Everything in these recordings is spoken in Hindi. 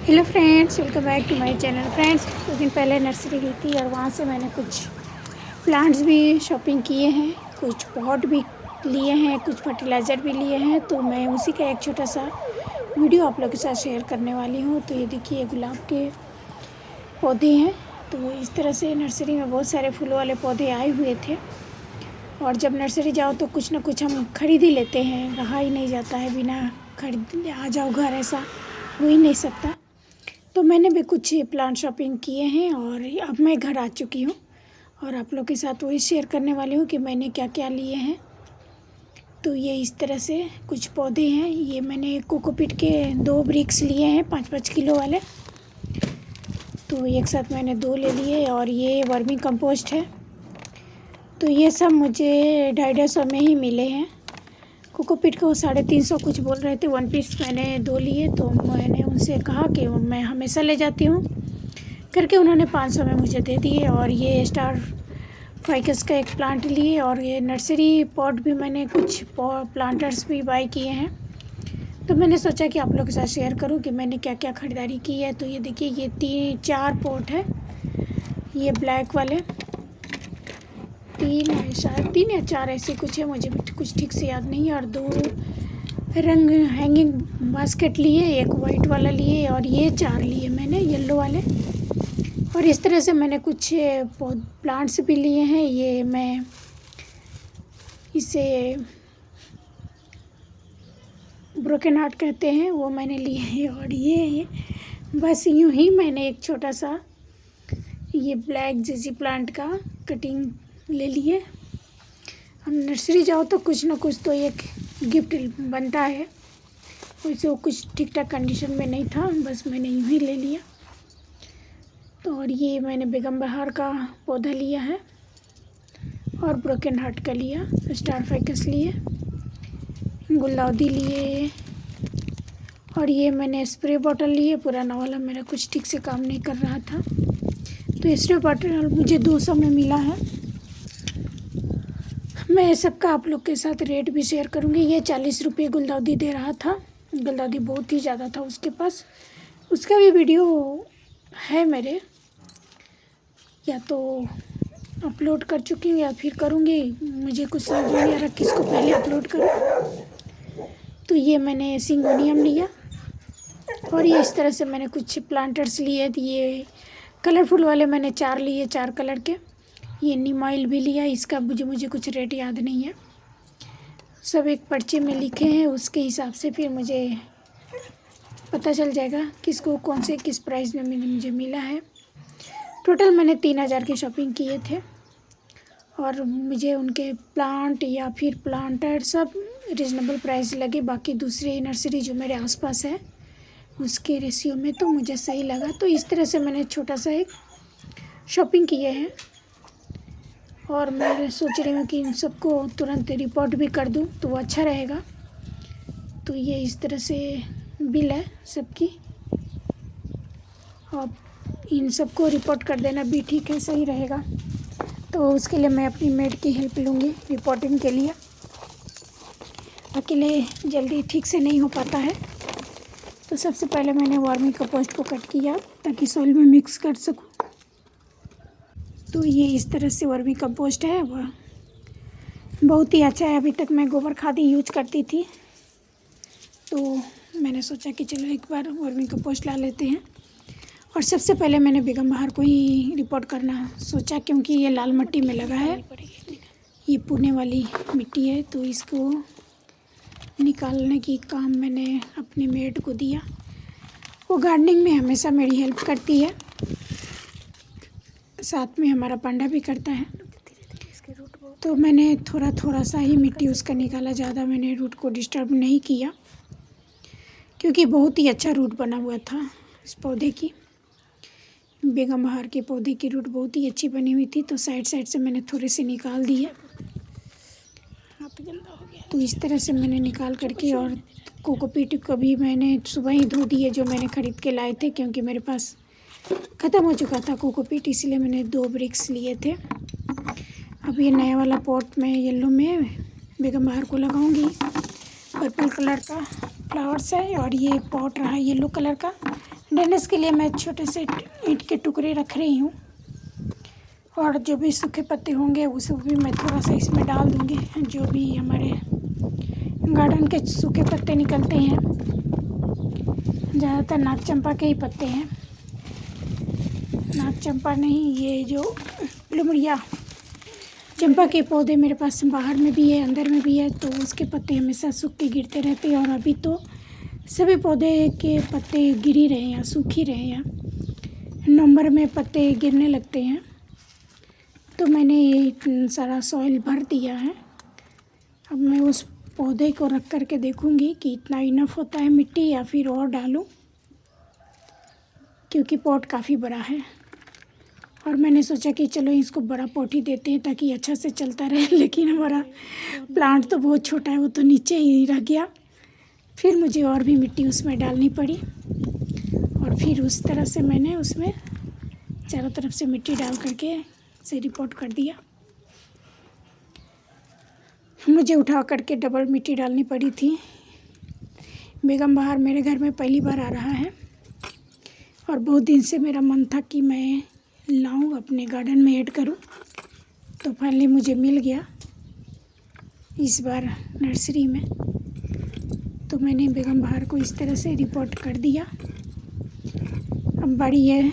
Hello friends, welcome back to my channel. Friends, कुछ दिन पहले नर्सरी गई थी और वहाँ से मैंने कुछ प्लांट्स भी शॉपिंग किए हैं, कुछ पॉट भी लिए हैं, कुछ फर्टिलाइज़र भी लिए हैं। तो मैं उसी का एक छोटा सा वीडियो आप लोगों के साथ शेयर करने वाली हूँ। तो ये देखिए, गुलाब के पौधे हैं। तो इस तरह से नर्सरी में बहुत सारे फूलों वाले पौधे आए हुए थे। और जब नर्सरी जाओ तो कुछ ना कुछ हम खरीद ही लेते हैं, रहा ही नहीं जाता है बिना खरीद आ जाओ घर, ऐसा हो ही नहीं सकता। तो मैंने भी कुछ प्लांट शॉपिंग किए हैं और अब मैं घर आ चुकी हूँ और आप लोग के साथ वही शेयर करने वाली हूँ कि मैंने क्या क्या लिए हैं। तो ये इस तरह से कुछ पौधे हैं। ये मैंने कोकोपीट के 2 ब्रिक्स लिए हैं, 5-5 किलो वाले। तो एक साथ मैंने 2 ले लिए। और ये वर्मी कंपोस्ट है। तो ये सब मुझे 250 में ही मिले हैं। कोकोपीट को 350 कुछ बोल रहे थे। 1 पीस मैंने 2 लिए। तो मैंने उनसे कहा कि मैं हमेशा ले जाती हूँ करके, उन्होंने 500 में मुझे दे दिए। और ये स्टार फाइकस का एक प्लांट लिए। और ये नर्सरी पॉट भी मैंने कुछ प्लांटर्स भी बाई किए हैं। तो मैंने सोचा कि आप लोग के साथ शेयर करूं कि मैंने क्या क्या ख़रीदारी की है। तो ये देखिए, ये 3-4 पॉट है। ये ब्लैक वाले 3 है, शायद 3 या 4 ऐसे कुछ है, मुझे भी कुछ ठीक से याद नहीं है। और 2 रंग हैंगिंग बास्केट लिए, एक वाइट वाला लिए और ये 4 लिए मैंने येलो वाले। और इस तरह से मैंने कुछ प्लांट्स भी लिए हैं। ये मैं इसे ब्रोकन हार्ट कहते हैं, वो मैंने लिए हैं। और ये बस यूं ही मैंने एक छोटा सा ये ब्लैक जेसी प्लांट का कटिंग ले लिए। हम नर्सरी जाओ तो कुछ ना कुछ तो एक गिफ्ट बनता है। वैसे वो कुछ ठीक ठाक कंडीशन में नहीं था, बस मैंने यूं ही ले लिया। तो और ये मैंने बेगम बहार का पौधा लिया है और ब्रोकन हार्ट का लिया, स्टार फाइकस लिए, गुलाउदी लिए। और ये मैंने स्प्रे बॉटल लिए, पुराना वाला मेरा कुछ ठीक से काम नहीं कर रहा था। तो स्प्रे बॉटल मुझे 200 में मिला है। मैं सबका आप लोग के साथ रेट भी शेयर करूँगी। ये 40 रुपये गुलदाउदी दे रहा था। गुलदाउदी बहुत ही ज़्यादा था उसके पास। उसका भी वीडियो है मेरे, या तो अपलोड कर चुकी हूँ या फिर करूँगी। मुझे कुछ समझ नहीं आ रहा किसको पहले अपलोड करूँ। तो ये मैंने सिंगोनियम लिया। और ये इस तरह से मैंने कुछ प्लांटर्स लिए। ये कलरफुल वाले मैंने 4 लिए, 4 कलर के। ये नीम ऑयल भी लिया, इसका मुझे कुछ रेट याद नहीं है, सब एक पर्चे में लिखे हैं। उसके हिसाब से फिर मुझे पता चल जाएगा किसको कौन से किस प्राइस में मुझे मिला है। टोटल मैंने 3000 की शॉपिंग किए थे। और मुझे उनके प्लांट या फिर प्लांटर सब रिजनेबल प्राइस लगे। बाकी दूसरे नर्सरी जो मेरे आसपास है उसके रेशियो में तो मुझे सही लगा। तो इस तरह से मैंने छोटा सा एक शॉपिंग किए हैं। और मैं सोच रही हूँ कि इन सबको तुरंत रिपोर्ट भी कर दूँ तो वो अच्छा रहेगा। तो ये इस तरह से बिल है सबकी, और इन सबको रिपोर्ट कर देना भी ठीक है, सही रहेगा। तो उसके लिए मैं अपनी मेड की हेल्प लूँगी रिपोर्टिंग के लिए। अकेले जल्दी ठीक से नहीं हो पाता है। तो सबसे पहले मैंने वर्मी कंपोस्ट को कट किया ताकि सॉइल में मिक्स कर सकूँ। तो ये इस तरह से वर्मी कंपोस्ट है, वह बहुत ही अच्छा है। अभी तक मैं गोबर खाद ही यूज करती थी, तो मैंने सोचा कि चलो एक बार वर्मी कंपोस्ट ला लेते हैं। और सबसे पहले मैंने बेगम बहार को ही रिपोर्ट करना सोचा, क्योंकि ये लाल मिट्टी में लगा है। ये पुणे वाली मिट्टी है, तो इसको निकालने की काम मैंने अपनी मेड को दिया। वो गार्डनिंग में हमेशा मेरी हेल्प करती है, साथ में हमारा पांडा भी करता है। तो मैंने थोड़ा सा ही मिट्टी उसका निकाला, ज़्यादा मैंने रूट को डिस्टर्ब नहीं किया, क्योंकि बहुत ही अच्छा रूट बना हुआ था इस पौधे की। बेगम बहार के पौधे की रूट बहुत ही अच्छी बनी हुई थी। तो साइड से मैंने थोड़े से निकाल दिए। तो इस तरह से मैंने निकाल करके, और कोकोपीट को भी मैंने सुबह ही धो दिए जो मैंने ख़रीद के लाए थे, क्योंकि मेरे पास ख़त्म हो चुका था कोकोपीट, इसलिए मैंने 2 ब्रिक्स लिए थे। अब ये नया वाला पॉट में येलो में बेगम बहार को लगाऊंगी। पर्पल कलर का फ्लावर्स है। और ये पॉट रहा येलो कलर का, ड्रेनेज के लिए मैं छोटे से ईंट के टुकड़े रख रही हूँ, और जो भी सूखे पत्ते होंगे वो सब भी मैं थोड़ा सा इसमें डाल दूँगी। जो भी हमारे गार्डन के सूखे पत्ते निकलते हैं, ज़्यादातर नाग चंपा के ही पत्ते हैं, नाग चंपा नहीं, ये जो प्लुमरिया चंपा के पौधे मेरे पास बाहर में भी है, अंदर में भी है, तो उसके पत्ते हमेशा सूख के गिरते रहते हैं। और अभी तो सभी पौधे के पत्ते गिर ही रहे हैं, सूख ही रहे हैं, नवंबर में पत्ते गिरने लगते हैं। तो मैंने ये सारा सॉइल भर दिया है। अब मैं उस पौधे को रख कर के देखूँगी कि इतना इनफ होता है मिट्टी या फिर और डालूँ, क्योंकि पॉट काफ़ी बड़ा है। और मैंने सोचा कि चलो इसको बड़ा पॉट ही देते हैं ताकि अच्छा से चलता रहे। लेकिन हमारा प्लांट तो बहुत छोटा है, वो तो नीचे ही रह गया। फिर मुझे और भी मिट्टी उसमें डालनी पड़ी, और फिर उस तरह से मैंने उसमें चारों तरफ से मिट्टी डाल करके से रिपोर्ट कर दिया। मुझे उठा करके डबल मिट्टी डालनी पड़ी थी। बेगम बहार मेरे घर में पहली बार आ रहा है, और बहुत दिन से मेरा मन था कि मैं लाऊं, अपने गार्डन में ऐड करूं, तो फाइनली मुझे मिल गया इस बार नर्सरी में। तो मैंने बेगम बहार को इस तरह से रिपोर्ट कर दिया। अब बारी है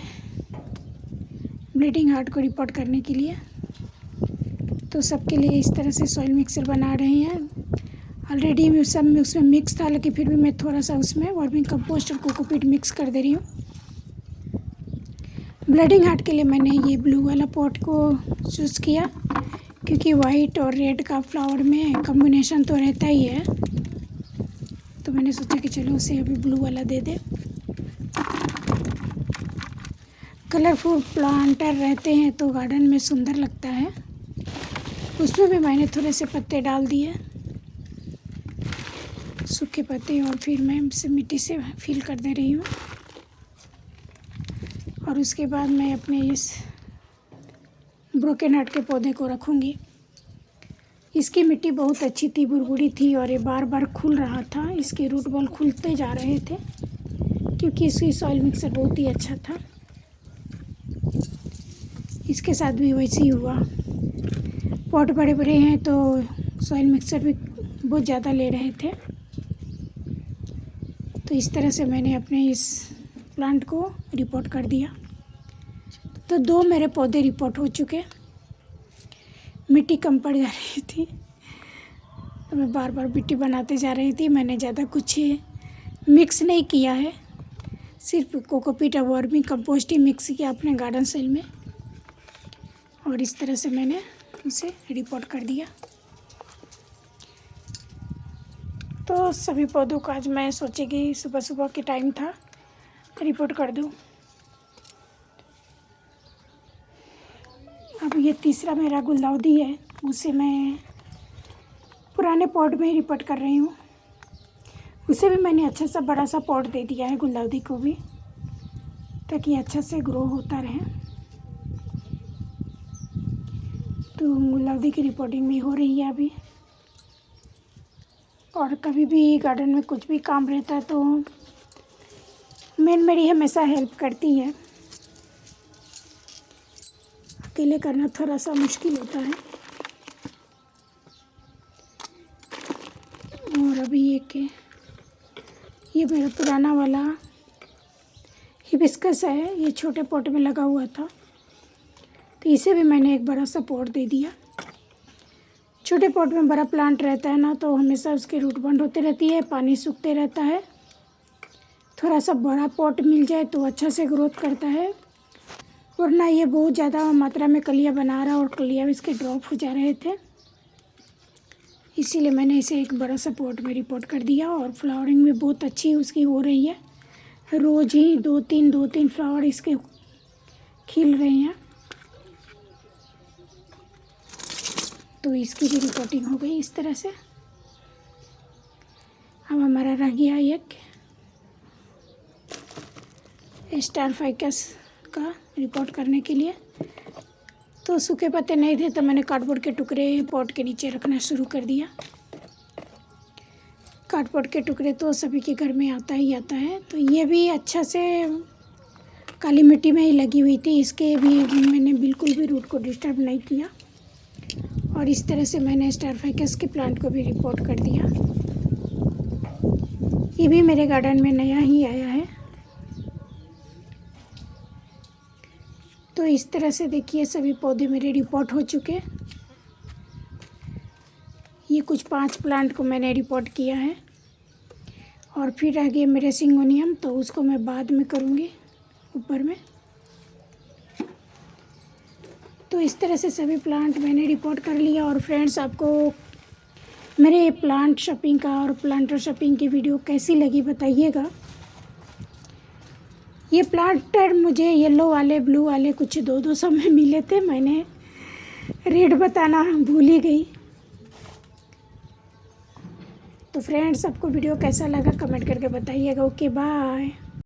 ब्लीडिंग हार्ट को रिपोर्ट करने के लिए। तो सबके लिए इस तरह से सॉइल मिक्सर बना रहे हैं। ऑलरेडी सब में उसमें मिक्स था, लेकिन फिर भी मैं थोड़ा सा उसमें वर्मी कंपोस्ट और कोकोपीट मिक्स कर दे रही हूँ। ब्लीडिंग हार्ट के लिए मैंने ये ब्लू वाला पॉट को चूज़ किया, क्योंकि वाइट और रेड का फ्लावर में कॉम्बिनेशन तो रहता ही है। तो मैंने सोचा कि चलो उसे अभी ब्लू वाला दे दे। कलरफुल प्लांटर रहते हैं तो गार्डन में सुंदर लगता है। उसमें भी मैंने थोड़े से पत्ते डाल दिए, सूखे पत्ते, और फिर मैं इसे मिट्टी से फिल कर दे रही हूँ। और उसके बाद मैं अपने इस ब्रोकन हार्ट के पौधे को रखूँगी। इसकी मिट्टी बहुत अच्छी थी, बुरबुरी थी, और ये बार बार खुल रहा था। इसके रूट बॉल खुलते जा रहे थे, क्योंकि इसकी सॉइल मिक्सर बहुत ही अच्छा था। इसके साथ भी वैसे ही हुआ। पॉट बड़े बड़े हैं तो सॉइल मिक्सर भी बहुत ज़्यादा ले रहे थे। तो इस तरह से मैंने अपने इस प्लांट को रिपोर्ट कर दिया। तो 2 मेरे पौधे रिपोर्ट हो चुके। मिट्टी कम पड़ जा रही थी, तो मैं बार बार मिट्टी बनाते जा रही थी। मैंने ज़्यादा कुछ मिक्स नहीं किया है, सिर्फ कोकोपीट और वर्मी कंपोस्ट ही मिक्स किया अपने गार्डन सॉइल में, और इस तरह से मैंने उसे रिपोर्ट कर दिया। तो सभी पौधों का आज मैं सोची कि सुबह सुबह के टाइम था, रिपोर्ट कर दूं। अब ये तीसरा मेरा गुलदाउदी है, उसे मैं पुराने पॉट में ही रिपोर्ट कर रही हूँ। उसे भी मैंने अच्छा सा बड़ा सा पॉट दे दिया है, गुलदाउदी को भी, ताकि अच्छा से ग्रो होता रहे। तो गुलदाउदी की रिपोर्टिंग भी हो रही है अभी। और कभी भी गार्डन में कुछ भी काम रहता है तो मेरी हमेशा हेल्प करती है। अकेले करना थोड़ा सा मुश्किल होता है। और अभी ये मेरा पुराना वाला हिबिस्कस है, ये छोटे पॉट में लगा हुआ था, तो इसे भी मैंने एक बड़ा सा पॉट दे दिया। छोटे पॉट में बड़ा प्लांट रहता है ना, तो हमेशा उसकी रूट बंद होती रहती है, पानी सूखते रहता है। थोड़ा सा बड़ा पॉट मिल जाए तो अच्छा से ग्रोथ करता है, वरना ये बहुत ज़्यादा मात्रा में कलियाँ बना रहा, और कलियाँ भी इसके ड्रॉप हो जा रहे थे। इसीलिए मैंने इसे एक बड़ा सा पॉट में रिपोर्ट कर दिया। और फ्लावरिंग भी बहुत अच्छी उसकी हो रही है, रोज़ ही 2-3 फ्लावर इसके खिल रहे हैं। तो इसकी भी रिपोर्टिंग हो गई इस तरह से। अब हमारा रह गया एक स्टार फाइकस का रिपोर्ट करने के लिए। तो सूखे पत्ते नहीं थे, तो मैंने कार्डबोर्ड के टुकड़े पॉट के नीचे रखना शुरू कर दिया। कार्डबोर्ड के टुकड़े तो सभी के घर में आता ही आता है। तो ये भी अच्छा से काली मिट्टी में ही लगी हुई थी, इसके भी मैंने बिल्कुल भी रूट को डिस्टर्ब नहीं किया। और इस तरह से मैंने स्टार फाइकस के प्लांट को भी रिपोर्ट कर दिया। ये भी मेरे गार्डन में नया ही आया है। तो इस तरह से देखिए सभी पौधे मेरे रिपोर्ट हो चुके। ये कुछ 5 प्लांट को मैंने रिपोर्ट किया है और फिर रह गए मेरे सिंगोनियम, तो उसको मैं बाद में करूँगी ऊपर में। तो इस तरह से सभी प्लांट मैंने रिपोर्ट कर लिया। और फ्रेंड्स, आपको मेरे प्लांट शॉपिंग का और प्लांटर शॉपिंग की वीडियो कैसी लगी बताइएगा। ये प्लांटर मुझे येलो वाले, ब्लू वाले कुछ 200 में मिले थे, मैंने रेट बताना भूल ही गई। तो फ्रेंड्स, आपको वीडियो कैसा लगा कमेंट करके बताइएगा। Okay, bye.